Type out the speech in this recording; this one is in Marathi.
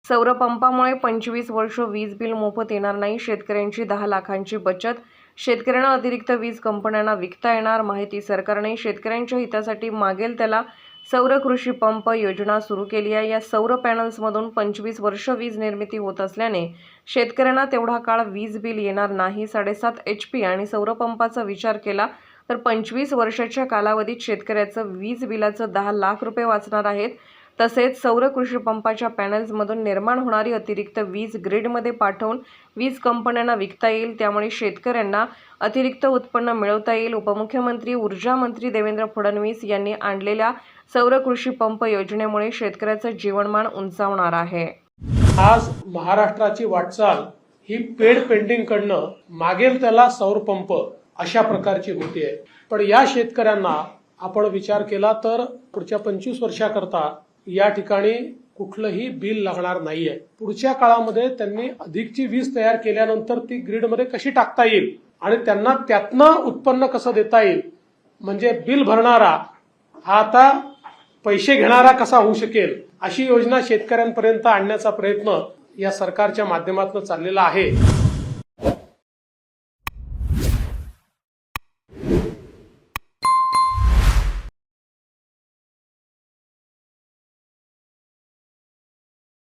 सौर पंपामुळे 25 वर्ष वीज बिल मोफत येणार नाही. शेतकऱ्यांची 10 लाखांची बचत. शेतकऱ्यांना अतिरिक्त वीज कंपन्यांना विकता येणार. माहिती सरकारने शेतकऱ्यांच्या हितासाठी मागेल त्याला सौर कृषी पंप योजना सुरू केली आहे. या सौर पॅनल्समधून 25 वर्ष वीज निर्मिती होत असल्याने शेतकऱ्यांना तेवढा काळ वीज बिल येणार नाही. 7.5 HP आणि सौर पंपाचा विचार केला तर 25 वर्षाच्या कालावधीत शेतकऱ्याचं वीज बिलाचं 10 लाख रुपये वाचणार आहेत. तसेच सौर कृषी पंपाच्या पॅनल्समधून निर्माण होणारी अतिरिक्त वीज ग्रिडमध्ये पाठवून वीज कंपन्यांना विकता येईल. त्यामुळे शेतकऱ्यांना अतिरिक्त उत्पन्न मिळवता येईल. उपमुख्यमंत्री ऊर्जा मंत्री देवेंद्र फडणवीस यांनी आणलेल्या सौर कृषी पंप योजनेमुळे शेतकऱ्याचं जीवनमान उंचावणार आहे. आज महाराष्ट्राची वाटचाल ही पेड पेंडिंगकडनं मागेल त्याला सौर पंप अशा प्रकारची होतीये. पण या शेतकऱ्यांना आपण विचार केला तर पुढच्या 25 वर्षाकरता या ठिकाणी कुठलंही बिल लागणार नाहीये. पुढच्या काळामध्ये त्यांनी अधिकची वीज तयार केल्यानंतर ती ग्रीडमध्ये कशी टाकता येईल आणि त्यांना त्यातनं उत्पन्न कसं देता येईल, म्हणजे बिल भरणारा हा आता पैसे घेणारा कसा होऊ शकेल, अशी योजना शेतकऱ्यांपर्यंत आणण्याचा प्रयत्न या सरकारच्या माध्यमातून चाललेला आहे.